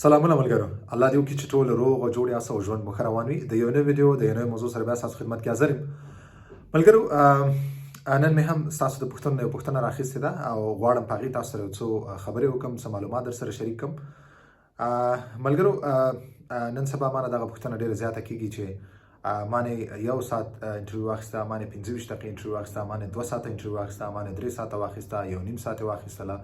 سلامونه ملګرو، الله دې وکړي چې ټول روغ او جوړ یاست او ژوند مو ښه روان وي. د یو نوې ویډیو د یو نوې موضوع سره بیا ستاسو خدمت کې حاضر یم. ملګرو، نن مې هم ستاسو د پوښتنو یو پوښتنه راخیستې ده او غواړم په هغې تاسو سره یو څو خبرې وکړم، څه معلومات در سره شریک کړم. ملګرو، نن سبا مانه دغه پوښتنه ډېره زیاته کېږي چې مانې 1 ساعت انټرویو واخیسته، مانې 25 دقیقې انټرویو واخیسته، مانې 2 ساعته انټرویو واخیسته، مانې 3 ساعته واخیسته، 1.5 ساعت یې واخیستله.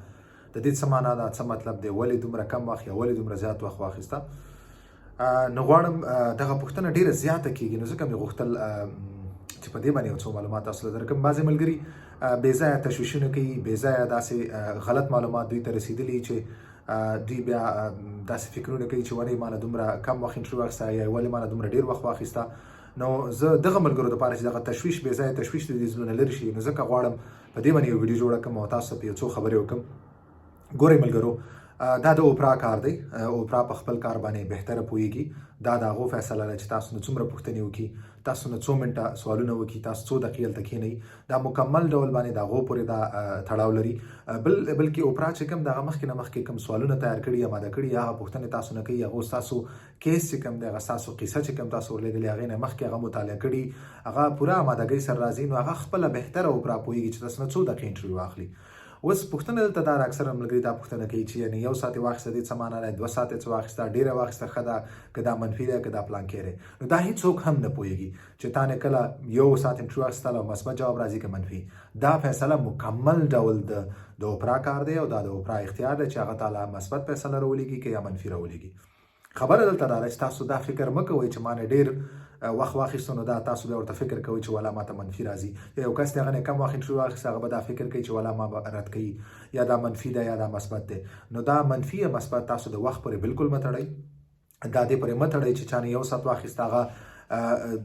د دې څه معنا ده، څه مطلب دی، ولې دومره کم وخت یا ولې دومره زیات وخت واخیسته؟ نو غواړم دغه پوښتنه ډېره زیاته کېږي، نو ځکه مې غوښتل چې په دې باندې یو څو معلومات تاسو ته درکړم. بعضې ملګري بې ځایه تشویشونه کوي، بې ځایه داسې غلط معلومات دوی ته رسېدلي چې دوی بیا داسې فکرونه کوي چې ولې مانه دومره کم وخت انټرویو واخیسته یا ولې مانه دومره ډېر وخت واخیسته. نو زه دغه ملګرو دپاره چې دغه تشویش، بې ځایه تشویش د دوی زړونه لرې شي، نو ځکه غواړم په دې باندې یو ویډیو جوړه کړم او تاسو ته یو څو خبرې وکړم. ګورئ ملګرو، دا د اوپرا کار دی. اوپرا په خپل کار باندې بهتره پوهیږي. دا د هغو فیصله ده چې تاسو نه څومره پوښتنې وکړي، تاسو نه څو منټه سوالونه وکړي، تاسو څو دقیقې هلته کښېنئ. دا مکمل ډول باندې د هغو پورې دا تړاو لري. بلکې اوپرا چې کوم د هغه مخکې نه مخکې کوم سوالونه تیار کړي یا ماده کړي، هغه پوښتنې تاسو نه کوي. هغو ستاسو کیس چې کوم دی، هغه ستاسو قصه چې کوم تاسو ورلېږلې، هغې نه مخکې هغه مطالعه کړي، هغه پوره امادګۍ سره راځي. نو هغه خپله بهتره اوپرا پوهیږي چې تاسو نه څو دقیقې انټرویو واخلي. اوس پوښتنه دلته دا ده، اکثره ملګري دا پوښتنه کوي چې یعنې 1 ساعت یې واخیسته، دې څه معنا دی، 2 ساعت یې څه واخیسته، ډېره واخیسته، ښه ده، که دا منفي دی، که دا پلانکې دی. نو دا هېڅوک هم نه پوهېږي چې تا نه کله 1 ساعت انټرویو واخیستل او مثبت جواب راځي که منفي. دا فیصله مکمل ډول د اوپرا کار دی او دا د اوپرا اختیار دی چې هغه تعالی مثبت فیصله راولېږي که یا منفي راولېږي. خبره دلته دا ده چې تاسو دا فکر مه کوئ چې ما نه ډېر وخت واخیستو، نو دا تاسو بیا ورته فکر کوئ چې والا ماته منفي راځي. یا یو کس دی هغه نه کم وخت انټرویو واخیسته، هغه به دا فکر کوي چې والا ما به رد کوي، یا دا منفي ده یا دا مثبت دی. نو دا منفي یا مثبت تاسو د وخت پورې بالکل مه تړئ. دا دې پورې مه تړئ چې چا نه 1 ساعت واخیسته هغه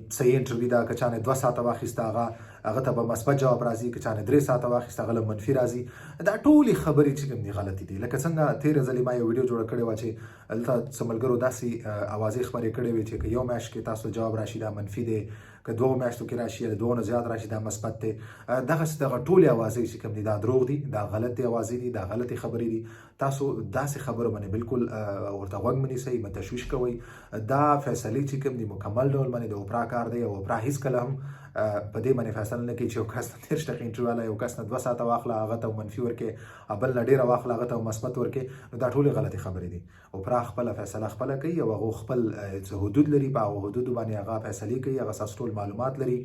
صحیح انټرویو ده، که چا نه 2 ساعته واخیسته هغه ته به مثبت جواب راځي، که چا نه 3 ساعته واخیسته هغه له منفي راځي. دا ټولې خبرې چې کوم دي غلطې دي. لکه څنګه تېره ځلې ما یو ویډیو جوړه کړې وه چې هلته څه ملګرو داسې اوازې خپرې کړې وې چې که 1 میاشت کې تاسو جواب راشي دا منفي دی، که 2 میاشتو کې راشي یا د 2 نه زیات راشي دا مثبت دی. دغه ټولې اوازې چې کوم دي دا دروغ دي، دا غلطې اوازې دي، دا غلطې خبرې دي. تاسو داسې خبرو باندې بالکل ورته غوږ مه نیسئ، مه تشویش کوئ. دا فیصلې چې کوم دي مکمل ډول باندې د اوپرا کار دی او اوپرا هېڅکله هم په دې باندې فیصله نه کوي چې یو کس نه 30 دقیقې انټرویو والا یو کس نه 2 ساعته واخله هغه ته منفي ورکړي، بل نه ډېره واخله هغه ته مثبت ورکړي. نو دا ټولې غلطې خبرې دي. اوپرا خپله فیصله خپله کوي او هغو خپل څه حدود لري، په هغو حدودو باندې هغه فیصلې کوي. هغه ستاسو ټول معلومات لري،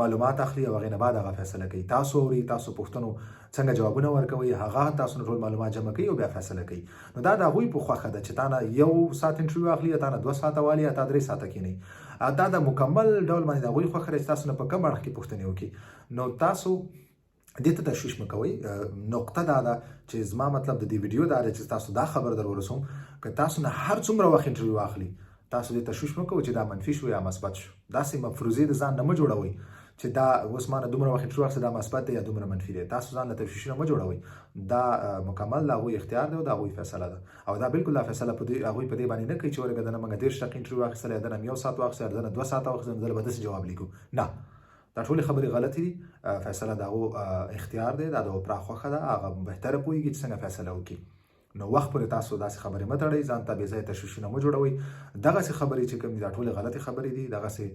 معلومات اخلي او هغې نه بعد هغه فیصله کوي. تاسو اورئ، تاسو پوښتنو څنګه جوابونه ورکوئ، هغه تاسو نه ټول معلومات جمع کوي او بیا فیصله کوي. نو دا د هغوی په خوښه ده چې تا نه 1 ساعت انټرویو واخلي یا تا نه 2 ساعته والي یا تا 3 ساعته کښېنئ. دا د مکمل ډول باندې د هغوی خوښه ده چې تاسو نه په کوم اړخ کې پوښتنې وکړي. نو تاسو دې ته تشویش مه کوئ. نقطه دا ده چې زما مطلب د دې ویډیو دا دی چې تاسو دا خبر در ورسوم، که تاسو نه هر څومره وخت انټرویو واخلي، تاسو دې تشویش مه کوئ چې دا منفي شو یا مثبت شو. داسې مفروضې د ځان نه مه جوړوئ چې دا اوس ما نه دومره وخت انټرویو واخیسته دا مثبت دی یا دومره منفي دی. تاسو ځان له تشویشونه مه جوړوئ. دا مکمل د هغوی اختیار دی او د هغوی فیصله ده. او دا بالکل دا فیصله هغوی په دې باندې نه کوي چې ورګه د نه موږ 30 دقیقې انټرویو واخیستله یا د نه 1 ساعت واخیسته یا د نه 2 ساعته واخیسته نو دله به داسې جواب لیکو. نه، دا ټولې خبرې غلطې دي. فیصله د هغو اختیار دی، دا د اوپرا خوښه ده، هغه بهتره پوهېږي چې څنګه فیصله وکړي. نو وخت پورې تاسو داسې خبرې مه تړئ، ځان ته بې ځایه تشویشونه مه جوړوئ. دغسې خبرې چې کوم دي دا ټولې غلطې خبرې دي. دغسې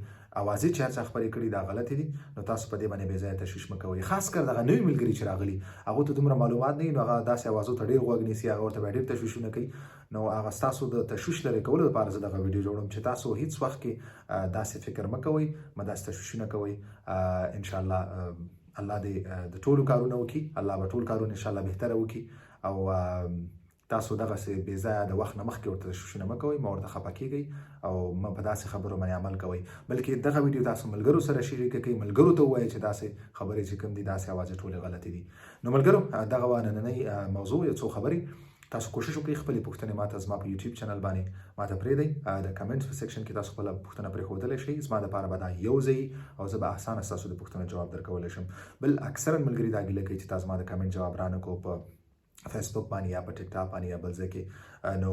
اوازې چې هر چا خپرې کړي دا غلطې دي. نو تاسو په دې باندې بې ځایه تشویش مه کوئ. خاص کر دغه نوي ملګري چې راغلي هغو ته دومره معلومات نه وي، نو هغه داسې اوازو ته ډېر غوږ نیسي، هغه ورته بیا ډېر تشویشونه کوي. نو هغه ستاسو د تشویش لرې کولو لپاره زه دغه ویډیو جوړوم چې تاسو هېڅ وخت کې داسې فکر مه کوئ، مه داسې تشویشونه کوئ. انشاءالله الله دې د ټولو کارونه وکړي. الله به ټول کارونه انشاءالله بهتره وکړي. او تاسو دغسې بې ځایه د وخت نه مخکې ورته تشویشونه مه کوئ، مه ورته خفه کېږئ او مه په داسې خبرو باندې عمل کوئ. بلکې دغه ویډیو تاسو ملګرو سره شریکه کړئ، ملګرو ته ووایئ چې داسې خبرې چې کوم دي داسې اوازې ټولې غلطې دي. نو ملګرو، دغه وه نننۍ موضوع، یو څو خبرې. تاسو کوشش وکړئ خپلې پوښتنې ماته زما په یوټیوب چینل باندې ماته پرېږدئ. د کمنټس په سیکشن کې تاسو خپله پوښتنه پرېښودلی شئ. زما دپاره به دا یو ځای او زه به اسانه ستاسو د پوښتنو جواب درکولی شم. بل اکثرا ملګري دا ګیله کوي چې تا زما د کمنټ جواب رانه کړو په فیسبوک باندې یا په ټیک ټاک باندې یا بل ځای کې نو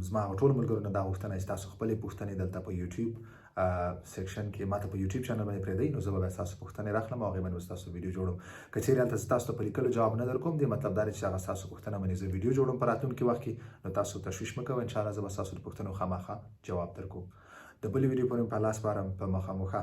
زما ټول ملګرو نه دا غوښتنه چې تاسو خپلې پوښتنې دلته په یوټیوب سیکشن کې ماته په یوټیوب چینل باندې پرېږدئ نو زه به تاسو پوښتنې راخلم او هغې باندې تاسو ویډیو جوړم که چیرې هلته تاسو ته په لیکلو جواب نه درکوم دې مطلب دا دی چې هغه ستاسو پوښتنه باندې زه ویډیو جوړم په راتلونکي وخت کې نو تاسو تشویش مه کوئ انشاءالله زه به ستاسو د پوښتنو خامخا جواب درکوم د بلې ویډیو پورې په لاس سپارم په مخامخ